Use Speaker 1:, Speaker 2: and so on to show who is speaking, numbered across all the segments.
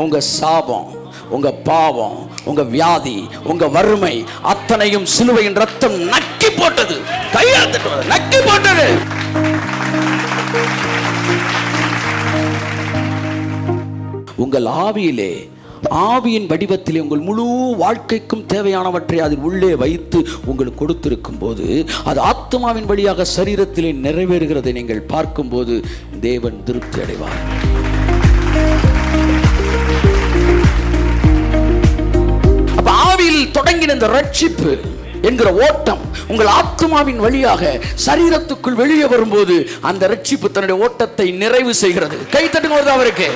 Speaker 1: உங்க சாபம், உங்க பாவம், உங்க வியாதி, உங்க வறுமை அத்தனையும் சிலுவையின் ரத்தம் நக்கி போட்டது. கையாத்துட்டு நக்கி போட்டது. உங்கள் ஆவியிலே, ஆவியின் வடிவத்திலே உங்கள் முழு வாழ்க்கைக்கும் தேவையானவற்றை அதில் உள்ளே வைத்து உங்களுக்கு கொடுத்திருக்கும் போது அது ஆத்மாவின் வழியாக சரீரத்திலே நிறைவேறுகிறதை நீங்கள் பார்க்கும்போது தேவன் திருப்தி அடைவார். ஆவியில் தொடங்கின இந்த ரட்சிப்பு என்கிற ஓட்டம் உங்கள் ஆத்மாவின் வழியாக சரீரத்துக்குள் வெளியே வரும்போது அந்த ரட்சிப்பு தன்னுடைய ஓட்டத்தை நிறைவு செய்கிறது. கை தட்டுங்க வருது அவருக்கு.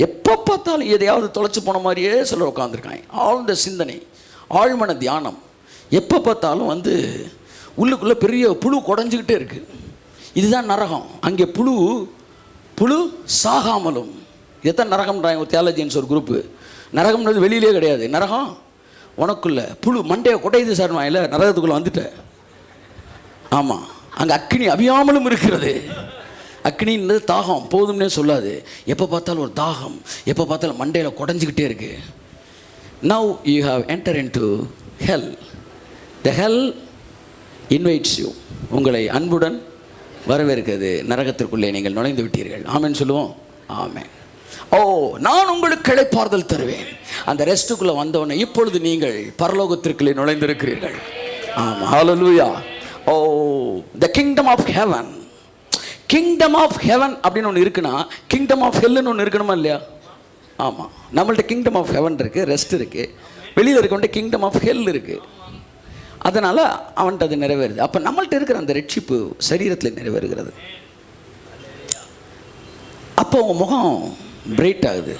Speaker 1: எப்போ பார்த்தாலும் எதையாவது தொலைச்சு போன மாதிரியே சொல்ல உட்காந்துருக்காங்க. ஆழ்ந்த சிந்தனை, ஆழ்மன தியானம். எப்போ பார்த்தாலும் உள்ளுக்குள்ளே பெரிய புழு குடஞ்சிக்கிட்டே இருக்குது. இதுதான் நரகம். அங்கே புழு சாகாமலும். இதுதான் நரகம்ன்றாங்க ஒரு தியாலஜின்ஸ் ஒரு குரூப்பு. நரகம்ன்றது வெளியிலே கிடையாது. நரகம் உனக்குள்ள புழு மண்டையை குடையுது சார். நான் இல்லை, நரகத்துக்குள்ளே வந்துட்டேன். ஆமாம், அங்கே அக்கினி அவியாமலும் இருக்கிறது. அக்னின்றது தாகம் போதும்னே சொல்லாது. எப்போ பார்த்தாலும் ஒரு தாகம், எப்போ பார்த்தாலும் மண்டையில் குடஞ்சிக்கிட்டே இருக்கு. Now you have enter into hell. The hell invites you. உங்களை அன்புடன் வரவேற்கிறது. நரகத்திற்குள்ளே நீங்கள் நுழைந்து விட்டீர்கள். ஆமென் சொல்லுவோம். ஆமென். ஓ, நான் உங்களுக்கு இளைப்பாறுதல் தருவேன். அந்த ரெஸ்ட்டுக்குள்ளே வந்தவொடனே இப்பொழுது நீங்கள் பரலோகத்திற்குள்ளே நுழைந்திருக்கிறீர்கள். ஆமாம், hallelujah. Oh, the kingdom of heaven. Kingdom of heaven அப்படின்னு ஒன்று இருக்குன்னா கிங்டம் ஆஃப் ஹெல்லுன்னு ஒன்று இருக்கணுமா இல்லையா? ஆமாம், நம்மள்ட்ட கிங்டம் ஆஃப் ஹெவன் இருக்குது, ரெஸ்ட் இருக்குது. வெளியில் இருக்கவன்ட்ட கிங்டம் ஆஃப் ஹெல் இருக்குது. அதனால் அவன்கிட்ட அது நிறைவேறுது. அப்போ நம்மள்ட்ட இருக்கிற அந்த ரட்சிப்பு சரீரத்தில் நிறைவேறுகிறது. அப்போ உங்கள் முகம் பிரைட் ஆகுது,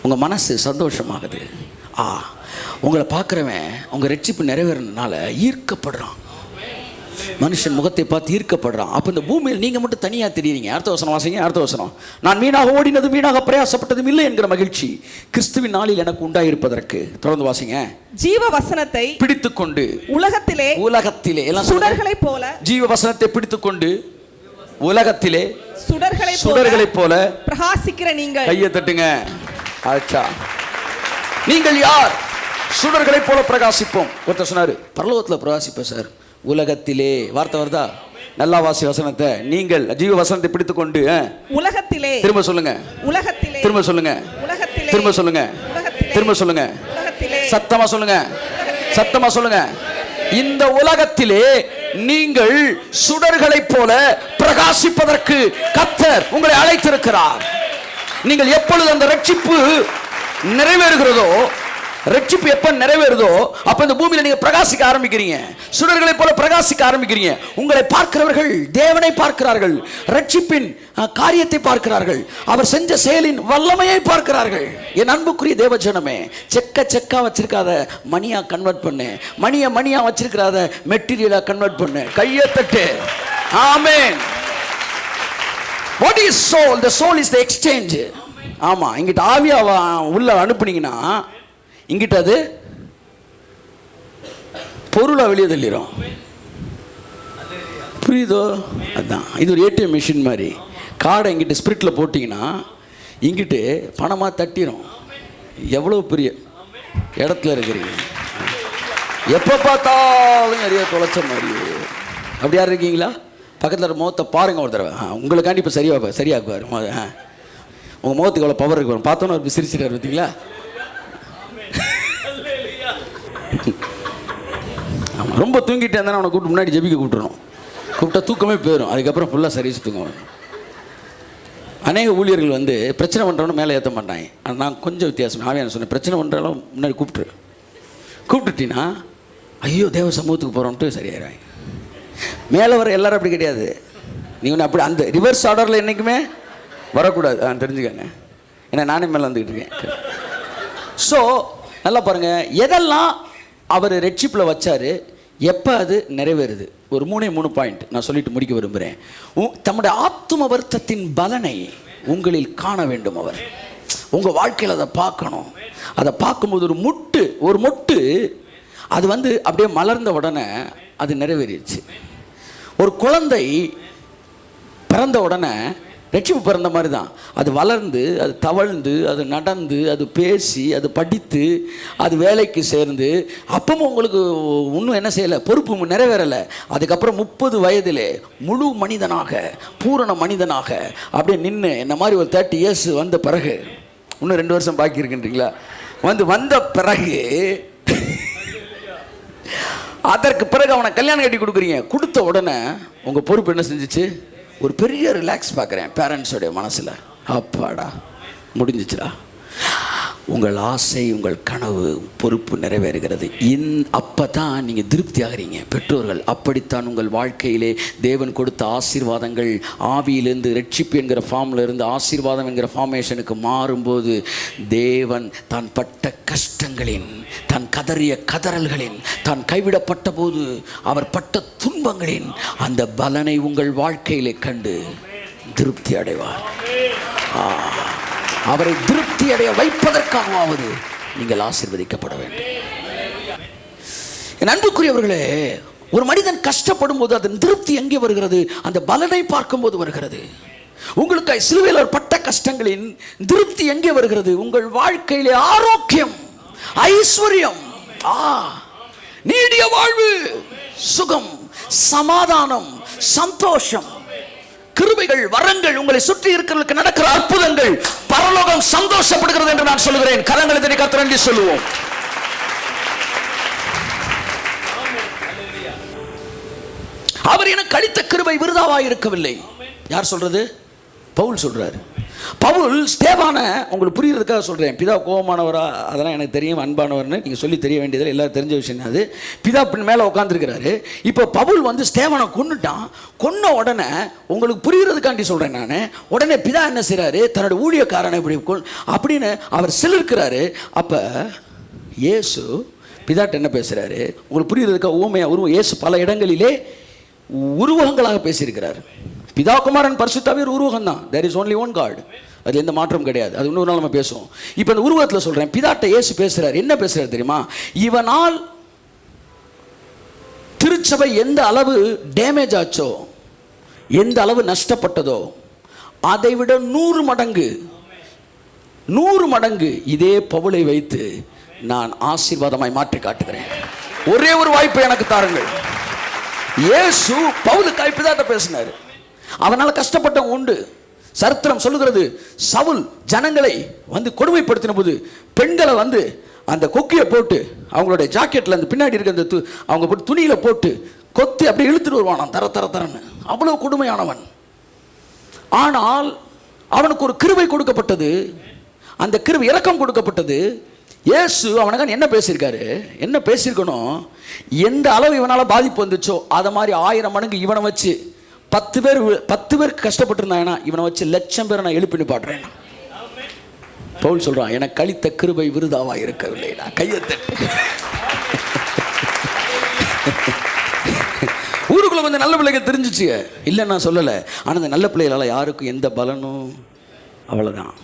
Speaker 1: உங்கள் மனசு சந்தோஷமாகுது. உங்களை பார்க்குறவன் உங்கள் ரட்சிப்பு நிறைவேறதுனால ஈர்க்கப்படுறான். மனுஷன் முகத்தை பார்த்து ஈர்க்கப்படுறான். அப்போ இந்த பூமியில் நீங்கள் மட்டும் தனியாக தெரியுறீங்க. அடுத்த வசனம் வாசிங்க. அடுத்த வசனம். நான் மீனாக ஓடினதும் மீனாக பிரயாசப்பட்டதும் இல்லை என்கிற மகிழ்ச்சி கிறிஸ்துவின் நாளில் எனக்கு உண்டாயிருப்பதற்கு. தொடர்ந்து வாசிங்க.
Speaker 2: ஜீவ வசனத்தை
Speaker 1: பிடித்துக்கொண்டு உலகத்திலே எல்லாம்
Speaker 2: சுடர்களைப் போல,
Speaker 1: ஜீவ வசனத்தை பிடித்துக்கொண்டு உலகத்திலே
Speaker 2: சுடர்களைப் போல பிரகாசிக்கிற நீங்கள்.
Speaker 1: கையை தட்டுங்க. ஆச்சா, நீங்கள் யார்? சுடர்களைப் போல பிரகாசிப்போம். ஒருத்தர் சொன்னார், பரலோகத்தில் பிரகாசிப்போம் சார். உலகத்திலே வார்த்தை வருதா? நல்லா வாசி வசனத்தை. நீங்கள் ஜீவ வசனத்தை பிடித்துக்கொண்டு
Speaker 2: உலகத்திலே.
Speaker 1: திரும்ப சொல்லுங்க.
Speaker 2: உலகத்திலே.
Speaker 1: திரும்ப சொல்லுங்க.
Speaker 2: உலகத்திலே.
Speaker 1: திரும்ப சொல்லுங்க. திரும்ப சொல்லுங்க. சத்தமா சொல்லுங்க. சத்தமா சொல்லுங்க. இந்த உலகத்திலே நீங்கள் சுடர்களைப் போல பிரகாசிப்பதற்கு கர்த்தர் உங்களை அழைத்திருக்கிறார். நீங்கள் எப்பொழுது அந்த ரட்சிப்பு நிறைவேறுகிறதோ, ரட்சிப்பு எப்ப நிறைவேறுதோ அப்ப இந்த பூமியில நீங்க பிரகாசிக்க ஆரம்பிக்கிறீங்க. சுடர்களை போல பிரகாசிக்க ஆரம்பிக்கிறீங்க. உங்களை பார்க்கிறவர்கள் தேவனை பார்க்கிறார்கள், ரட்சிப்பின் காரியத்தை பார்க்கிறார்கள், அவர் செஞ்ச செயலின் வல்லமையை பார்க்கிறார்கள். என் அன்புக்குரிய தேவஜனமே, செக்கா வச்சிருக்காத மணியா கன்வெர்ட் பண்ணு, மணியா வச்சிருக்காத மெட்டீரியலா கன்வெர்ட் பண்ணு. கையை தட்டு. ஆமென். What is soul? The soul is the exchange. ஆமா, இங்கிட்ட ஆவியா உள்ள அனுப்புனீங்கன்னா இங்கிட்ட அது பொருளை வெளியே தள்ளிடும். புரியுதோ? அதுதான். இது ஒரு ஏடிஎம் மிஷின் மாதிரி. கார்டை இங்கிட்ட ஸ்பிரிட்டில் போட்டிங்கன்னா இங்கிட்டு பணமாக தட்டிடும். எவ்வளோ பெரிய இடத்துல இருக்கிறீங்க. எப்போ பார்த்தாலும் நிறைய தொலைச்ச மாதிரி. அப்படி யார் இருக்கீங்களா? பக்கத்தில் முகத்தை பாருங்க ஒரு தடவை. உங்களுக்காண்டி இப்போ சரியாக்குவார். உங்கள் முகத்துக்கு எவ்வளோ பவர் இருக்கு பார்த்தோன்னு ஒரு சிரிச்சிட்டார். பார்த்தீங்களா? ஆமாம், ரொம்ப தூங்கிட்டே இருந்தாலும் அவனை கூப்பிட்டு முன்னாடி ஜெபிக்க கூப்பிட்டுருணும். கூப்பிட்டா தூக்கமே போயிடும். அதுக்கப்புறம் ஃபுல்லாக சர்வீஸ் தூங்குவாங்க. அநேக ஊழியர்கள் பிரச்சனை பண்ணுறவனும் மேலே ஏற்ற மாட்டாங்க. ஆனால் நான் கொஞ்சம் வித்தியாசம். ஆவியான சொன்னேன், பிரச்சனை பண்ணுறாலும் முன்னாடி கூப்பிட்டுட்டீங்கன்னா ஐயோ தேவ சமூகத்துக்கு போகிறோன்ட்டு சரியாயிடுவாங்க. மேலே வர எல்லாரும் அப்படி கிடையாது. நீங்கள் அப்படி அந்த ரிவர்ஸ் ஆர்டரில் என்றைக்குமே வரக்கூடாது. தெரிஞ்சுக்கங்க. ஏன்னா நானே மேலே வந்துக்கிட்டு இருக்கேன். ஸோ நல்லா பாருங்க, எதெல்லாம் அவர் ரட்சிப்பில் வச்சாரு, எப்போ அது நிறைவேறுது. ஒரு 3 பாயிண்ட் நான் சொல்லிட்டு முடிக்க விரும்புகிறேன். தம்முடைய ஆத்தும வருத்தத்தின் பலனை உங்களில் காண வேண்டும். அவர் உங்கள் வாழ்க்கையில் அதை பார்க்கணும். அதை பார்க்கும்போது ஒரு மொட்டு அது வந்து அப்படியே மலர்ந்த உடனே அது நிறைவேறிடுச்சு. ஒரு குழந்தை பிறந்த உடனே ரட்சிப்பு பிறந்த மாதிரி தான். அது வளர்ந்து, அது தவழ்ந்து, அது நடந்து, அது பேசி, அது படித்து, அது வேலைக்கு சேர்ந்து, அப்பவும் உங்களுக்கு இன்னும் என்ன செய்யலை, பொறுப்பு நிறைவேறலை. அதுக்கப்புறம் 30 வயதிலே முழு மனிதனாக, பூரண மனிதனாக அப்படியே நின்று என்ன மாதிரி ஒரு 30 இயர்ஸ் வந்த பிறகு, இன்னும் 2 வருஷம் பாக்கி இருக்குன்றீங்களா, வந்த பிறகு அதற்கு பிறகு அவனை கல்யாணம் கட்டி கொடுக்குறீங்க. கொடுத்த உடனே உங்கள் பொறுப்பு என்ன செஞ்சிச்சு, ஒரு பெரிய ரிலாக்ஸ் பார்க்குறேன் பேரண்ட்ஸோடைய மனசில். அப்பாடா முடிஞ்சிச்சுடா. உங்கள் ஆசை, உங்கள் கனவு, பொறுப்பு நிறைவேறுகிறது. அப்போ தான் நீங்கள் திருப்தி ஆகிறீங்க. பெற்றோர்கள் அப்படித்தான் உங்கள் வாழ்க்கையிலே தேவன் கொடுத்த ஆசீர்வாதங்கள் ஆவியிலிருந்து ரட்சிப்பு என்கிற ஃபார்மில் இருந்து ஆசீர்வாதம் என்கிற ஃபார்மேஷனுக்கு மாறும்போது தேவன் தான் பட்ட கஷ்டங்களின், தான் கதறிய கதறல்களின், தான் கைவிடப்பட்ட போது அவர் பட்ட துன்பங்களின் அந்த பலனை உங்கள் வாழ்க்கையிலே கண்டு திருப்தி அடைவார். அவரை திருப்தி அடைய வைப்பதற்காகவாவது நீங்கள் ஆசீர்வதிக்கப்பட வேண்டும். என் அன்புக்குரியவர்களே, ஒரு மனிதன் கஷ்டப்படும் போது அதன் திருப்தி எங்கே வருகிறது, அந்த பலனை பார்க்கும்போது வருகிறது. உங்களுக்கு சிலுவையில் பட்ட கஷ்டங்களின் திருப்தி எங்கே வருகிறது, உங்கள் வாழ்க்கையிலே ஆரோக்கியம், ஐஸ்வர்யம், நீடிய வாழ்வு, சுகம், சமாதானம், சந்தோஷம், கிருபைகள், வரங்கள், உங்களை சுற்றி இருக்கிறவர்களுக்கு நடக்கிற அற்புதங்கள், பரலோகம் சந்தோஷப்படுகிறது என்று நான் சொல்லுகிறேன். கரங்களை தட்டி கர்த்தருக்கு நன்றி சொல்லுவோம். அவர் எனக்கு அளித்த கிருபை விருதாவாய் இருக்கவில்லை. யார் சொல்றது? பவுல் சொல்றாரு. பவுல் ஸ்தேவானை உங்களுக்கு புரியுறதுக்காக சொல்கிறேன். பிதா கோபமானவரா, அதெல்லாம் எனக்கு தெரியும், அன்பானவர்னு நீங்கள் சொல்லி தெரிய வேண்டியதில் எல்லாரும் தெரிஞ்ச விஷயம். அது பிதா பின் மேலே உட்காந்துருக்கிறாரு. இப்போ பவுல் வந்து ஸ்தேவானை கொன்னுட்டான். கொன்ன உடனே உங்களுக்கு புரியுறதுக்காண்டி சொல்கிறேன் நான். உடனே பிதா என்ன செய்கிறாரு, தன்னோட ஊழியக்காரனை இப்படி அப்படின்னு அவர் சிலிர்க்கிறாரு. அப்போ இயேசு பிதாட்ட என்ன பேசுகிறாரு, உங்களுக்கு புரியுறதுக்காக ஊமையாக இயேசு பல இடங்களிலே உருவகங்களாக பேசியிருக்கிறார். பிதா குமாரன் பரிசுத்தாவியர் உருவகம் தான். There is only one God. அது எந்த மாற்றம் கிடையாது. அது இன்னொரு நாள் நம்ம பேசுவோம். இப்போ இந்த உருவத்தில் சொல்கிறேன். பிதாட்ட இயேசு பேசுகிறார். என்ன பேசுகிறார் தெரியுமா? இவனால் திருச்சபை எந்த அளவு டேமேஜ் ஆச்சோ, எந்த அளவு நஷ்டப்பட்டதோ, அதை விட 100 மடங்கு இதே பவுலை வைத்து நான் ஆசீர்வாதமாய் மாற்றி காட்டுகிறேன். ஒரே ஒரு வாய்ப்பு எனக்கு தாருங்கள். இயேசு பவுலுக்காய் பிதாட்ட பேசினார். அவனால் கஷ்டப்பட்டவங்க உண்டு. சரித்திரம் சொல்லுகிறது, சவுல் ஜனங்களை வந்து கொடுமைப்படுத்தின போது பெண்களை வந்து அந்த கொக்கியை போட்டு அவங்களுடைய ஜாக்கெட்டில் அந்த பின்னாடி இருக்க அந்த அவங்க போட்டு துணியில் போட்டு கொத்தி அப்படி இழுத்துட்டு வருவானான், தரன்னு. அவ்வளோ கொடுமையானவன். ஆனால் அவனுக்கு ஒரு கிருபை கொடுக்கப்பட்டது. அந்த கிருபை இரக்கம் கொடுக்கப்பட்டது. இயேசு அவனுக்கு என்ன பேசியிருக்காரு, என்ன பேசியிருக்கணும், எந்த அளவு இவனால் பாதிப்பு வந்துச்சோ அதை மாதிரி 1000 மடங்கு இவனை வச்சு 10 பேருக்கு கஷ்டப்பட்டிருந்தாங்கன்னா இவனை வச்சு 1,00,000 பேரை நான் எழுப்பி நிப்பாட்டுறேன். பவுல் சொல்றான், எனக்கு அளித்த கிருபை விருதாவாக இருக்கவில்லை. நான் கையெழுத்து ஊருக்குள்ள கொஞ்சம் நல்ல பிள்ளைகள் தெரிஞ்சிச்சு, இல்லைன்னு நான் சொல்லலை. ஆனால் அந்த நல்ல பிள்ளைகளால் யாருக்கும் எந்த பலனும், அவ்வளோதான்.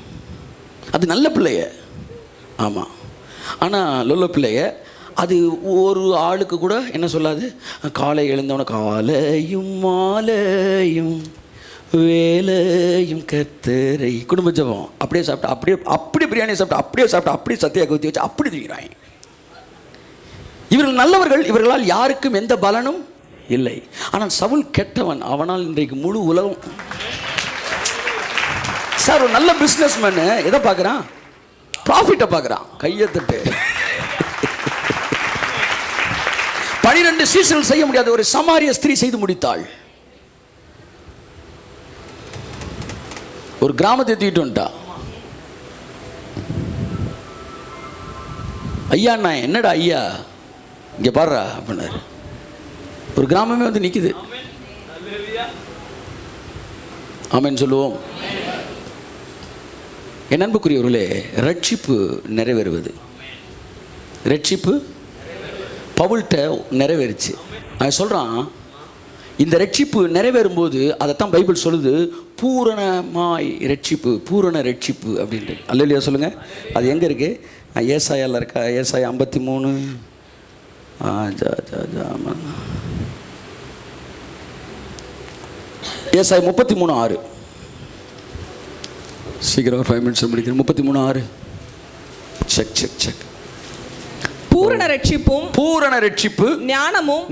Speaker 1: அது நல்ல பிள்ளைய, ஆமாம். ஆனால் லொல்ல பிள்ளைய அது ஒரு ஆளுக்கு கூட என்ன சொல்லாது. காலை எழுந்தவன காலையும் மாலையும் வேலையும் கத்தரை குடும்ப ஜபம் அப்படியே சாப்பிட்டா, அப்படியே பிரியாணி சாப்பிட்டா, அப்படியே சத்தியா கவுத்தி வச்சு அப்படி தூங்கிறாங்க. இவர்கள் நல்லவர்கள், இவர்களால் யாருக்கும் எந்த பலனும் இல்லை. ஆனால் சவுல் கெட்டவன், அவனால் இன்றைக்கு முழு உலகம். சார், ஒரு நல்ல பிஸ்னஸ்மேனு எதை பார்க்குறான்? ப்ராஃபிட்டை பார்க்குறான். கையை தட்டு. 12 சீசன் செய்ய முடியாத ஒரு சமாரிய ஸ்திரீ செய்து முடித்தாள். ஒரு கிராமத்தை தூக்கிட்டு வந்துட்டா. ஐயா, நான் என்னடா ஐயா இங்கே பாடுறா அப்படின்னாரு. ஒரு கிராமமே வந்து நிற்குது. ஆமென் சொல்லுவோம். என் அன்புக்குரியவர்களே, ரட்சிப்பு நிறைவேறுவது ரட்சிப்பு பவுல்கிட்ட நிறைவேறுச்சு. அவன் சொல்கிறான், இந்த ரட்சிப்பு நிறைவேறும்போது அதைத்தான் பைபிள் சொல்லுது, பூரணமாய் ரட்சிப்பு, பூரண ரட்சிப்பு அப்படின்ட்டு. அல்லேலூயா சொல்லுங்கள். அது எங்கே இருக்குது? ஏசாயாவில் இருக்கா? ஏசாயா 53 ஏசாயா 33:6. சீக்கிரம் 5 minutes முடிக்கிறேன். 33:6. செக்.
Speaker 2: பூரண ரட்சிப்பும்,
Speaker 1: பூரண ரட்சிப்பு, ஞானமும்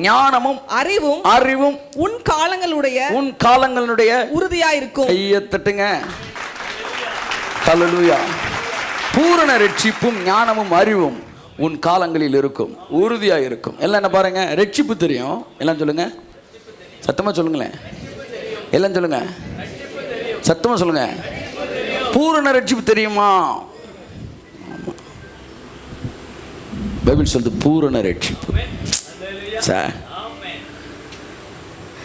Speaker 1: அறிவும்
Speaker 2: உன் காலங்களுடைய
Speaker 1: உறுதியாயிருக்கும். கையை தட்டுங்க. ஹல்லேலூயா. பூரண ரட்சிப்பும் ஞானமும் அறிவும் உன் காலங்களில் இருக்கும், உறுதியாயிருக்கும். எல்லாம் என்ன பாருங்க, ரட்சிப்பு தெரியும். எல்லாம் சொல்லுங்க, சத்தமா சொல்லுங்களேன். எல்லாம் சொல்லுங்க, சத்தமா சொல்லுங்க. பூரண ரட்சிப்பு தெரியுமா? பைபிள் சொல்லுது பூரண ரட்சிப்பு.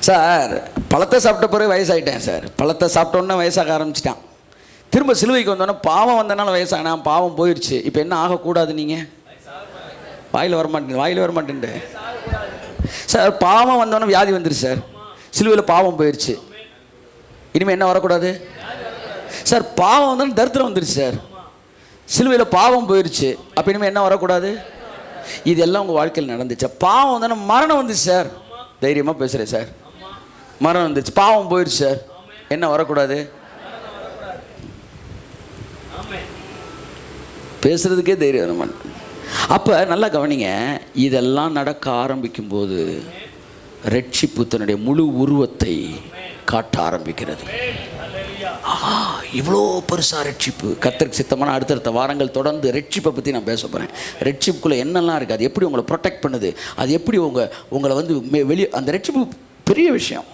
Speaker 1: சார் பழத்தை சாப்பிட்ட பிறகு வயசாகிட்டேன் சார். பழத்தை சாப்பிட்டோன்னே வயசாக ஆரம்பிச்சிட்டான். திரும்ப சிலுவைக்கு வந்தோன்னே பாவம் வந்தனால வயசானா, பாவம் போயிடுச்சு. இப்போ என்ன ஆகக்கூடாது? நீங்கள் வாயில் வரமாட்டேன் சார். பாவம் வந்தோன்னே வியாதி வந்துருச்சு சார். சிலுவையில் பாவம் போயிடுச்சு, இனிமேல் என்ன வரக்கூடாது சார்? பாவம் வந்தோன்னு தரித்திரம் வந்துருச்சு சார். சிலுவையில் பாவம் போயிடுச்சு, அப்போ இனிமேல் என்ன வரக்கூடாது? இதெல்லாம் உங்கள் வாழ்க்கையில் நடந்துச்சு. பாவம் வந்தோன்னா மரணம் வந்துச்சு சார். தைரியமாக பேசுகிறேன் சார். மரணம் வந்துச்சு, பாவம் போயிடுச்சு சார். என்ன வரக்கூடாது? பேசுறதுக்கே தைரியம் வர மாட்டேன். அப்போ நல்லா கவனிங்க, இதெல்லாம் நடக்க ஆரம்பிக்கும் போது ரட்சிப்பு தன்னுடைய முழு உருவத்தை காட்ட ஆரம்பிக்கிறது. இவ்வளோ பெருசாக ரட்சிப்பு. கர்த்தருக்கு சித்தமான அடுத்தடுத்த வாரங்கள் தொடர்ந்து ரட்சிப்பை பற்றி நான் பேச போகிறேன். ரட்சிப்புக்குள்ளே என்னெல்லாம் இருக்குது, அது எப்படி உங்களை ப்ரொடெக்ட் பண்ணுது, அது எப்படி உங்களை வந்து வெளியே, அந்த ரட்சிப்பு பெரிய விஷயம்.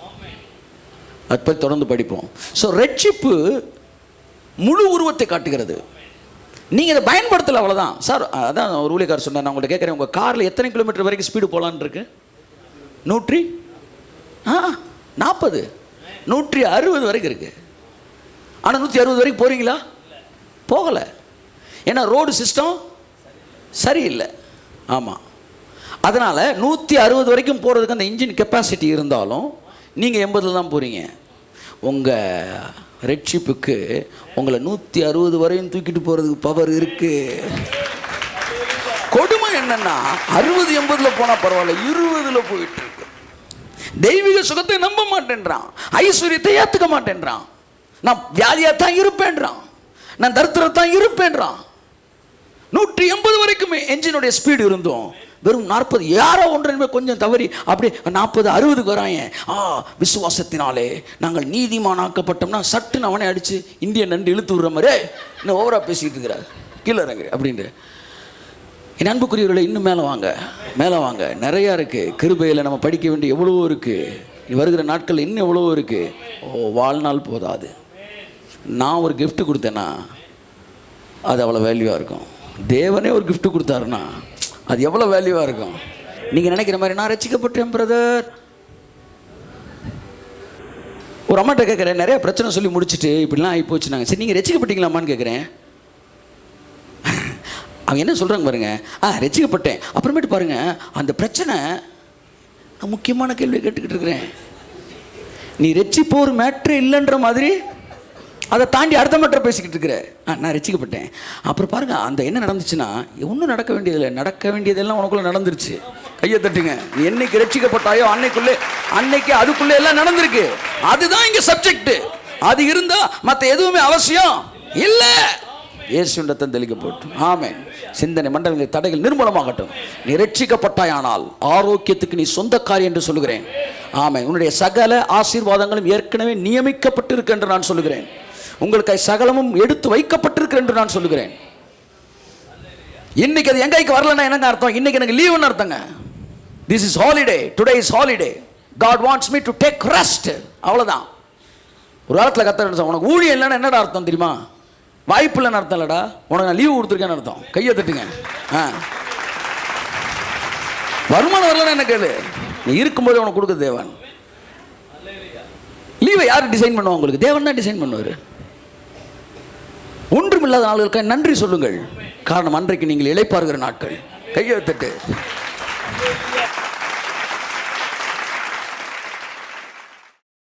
Speaker 1: அதை பற்றி தொடர்ந்து படிப்போம். ஸோ ரட்சிப்பு முழு உருவத்தை காட்டுகிறது. நீங்கள் இதை பயன்படுத்தலை, அவ்வளோதான் சார். அதான் ஒரு ஊழியக்காரர் சொன்னார். நான் உங்கள்கிட்ட கேட்குறேன், உங்கள் காரில் எத்தனை கிலோமீட்டர் வரைக்கும் ஸ்பீடு போகலான் இருக்கு? 140 160 வரைக்கும் இருக்குது. ஆனால் 160 வரைக்கும் போகிறீங்களா? போகலை. ஏன்னா ரோடு சிஸ்டம் சரியில்லை. ஆமாம். அதனால் 160 வரைக்கும் போகிறதுக்கு அந்த இன்ஜின் கெப்பாசிட்டி இருந்தாலும் நீங்கள் 80 தான் போகிறீங்க. உங்கள் ரட்சிப்புக்கு உங்களை 160 வரையும் தூக்கிட்டு போகிறதுக்கு பவர் இருக்குது. கொடுமை என்னன்னா 60 80 போனால் பரவாயில்ல, 20 போயிட்டு இருக்கு. தெய்வீக சுகத்தை நம்ப மாட்டேன்றான், ஐஸ்வர்யத்தை ஏற்றுக்க மாட்டேன்றான், நான் வியாதியாத்தான் இருப்பேன்றான், நான் தரித்திரத்தான் இருப்பேன்றான். 180 வரைக்குமே என்ஜினுடைய ஸ்பீடு இருந்தோம், வெறும் 40 யாரோ ஒன்று கொஞ்சம் தவறி அப்படியே 40 60க்கு வராங்க. விசுவாசத்தினாலே நாங்கள் நீதிமானாக்கப்பட்டோம்னா சட்டுன்னு அவனை அடித்து இந்தியன் நண்டு இழுத்து விடுற மாதிரி இன்னும் ஓவராக பேசிக்கிட்டு இருக்கிறார், கீழே இறங்கு அப்படின்ட்டு. என் அன்புக்குரியவர்களை இன்னும் மேலே வாங்க. நிறையா இருக்குது. கிருபையில் நம்ம படிக்க வேண்டிய எவ்வளவோ இருக்குது. வருகிற நாட்கள் இன்னும் எவ்வளவோ இருக்குது. வாழ்நாள் போதாது. நான் ஒரு கிஃப்ட் கொடுத்தேன்னா அது அவ்வளோ வேல்யூவாக இருக்கும். தேவனே ஒரு கிஃப்ட் கொடுத்தாருன்னா அது எவ்வளோ வேல்யூவாக இருக்கும். நீங்கள் நினைக்கிற மாதிரி நான் ரட்சிக்கப்பட்டேன் பிரதர். ஒரு அம்மாட்ட கேட்குறேன், நிறைய பிரச்சனை சொல்லி முடிச்சுட்டு இப்படிலாம் ஆகி போச்சு. நாங்கள் சரி நீங்கள் ரட்சிக்கப்பட்டீங்களாமான்னு கேட்குறேன். அவங்க என்ன சொல்கிறாங்க பாருங்க, ரட்சிக்கப்பட்டேன். அப்புறமேட்டு பாருங்க, அந்த பிரச்சனை நான் முக்கியமான கேள்வி கேட்டுக்கிட்டு இருக்கிறேன். நீ ரட்சிப்போ ஒரு மேட்ரு இல்லைன்ற மாதிரி அதை தாண்டி அடுத்த மேட்டரை பேசிக்கிட்டு இருக்கிற. நான் ரட்சிக்கப்பட்டேன். அப்புறம் பாருங்க, அந்த என்ன நடந்துச்சுன்னா ஒன்றும் நடக்க வேண்டியதில்லை, நடக்க வேண்டியதெல்லாம் உனக்குள்ளே நடந்துருச்சு. கையை தட்டுங்க. நீ என்னைக்கு ரட்சிக்கப்பட்டாயோ அன்னைக்கு அதுக்குள்ளே எல்லாம் நடந்திருக்கு. அதுதான் இங்கே சப்ஜெக்ட். அது இருந்தால் மற்ற எதுவுமே அவசியம் இல்லை. இயேசுவின் ரத்தம் தெளிக்கப்படும். ஆமென். சிந்தனை மண்டலங்களின் தடைகள் நிர்மூலமாகட்டும். நீ ரட்சிக்கப்பட்டாயானால் ஆரோக்கியத்துக்கு நீ சொந்தக்காரி என்று சொல்லுகிறேன். ஆமென். உன்னுடைய சகல ஆசீர்வாதங்களும் ஏற்கனவே நியமிக்கப்பட்டிருக்கு என்று நான் சொல்லுகிறேன். உங்களுக்கு சகலமும் எடுத்து வைக்கப்பட்டிருக்கு என்று நான் சொல்லுகிறேன். இன்னைக்கு அது எங்க கைக்கு வரலன்னா என்னங்க அர்த்தம்? இன்னைக்கு எனக்கு லீவுன்னு அர்த்தங்க. This is holiday, today is holiday. God wants me to take rest. அவ்வளோதான். ஒரு காலத்தில் கத்த உனக்கு ஊழியம் இல்லைன்னா என்னடா அர்த்தம் தெரியுமா? வாய்ப்பு இல்லைன்னு அர்த்தம் இல்லடா, உனக்கு நான் லீவு கொடுத்துருக்கேன்னு அர்த்தம். கையை தட்டுங்க. வருமானம் வரலன்னா என்ன கேளு, நீ இருக்கும்போது உனக்கு கொடுக்க தேவன். லீவை யார் டிசைன் பண்ணுவா? உங்களுக்கு தேவன் தான் டிசைன் பண்ணுவார். ஒன்றுமில்லாத ஆளுகளுக்கு நன்றி சொல்லுங்கள். காரணம் அன்றைக்கு நீங்கள் இளைப்பாறுகிற நாட்கள். கையை தட்டு.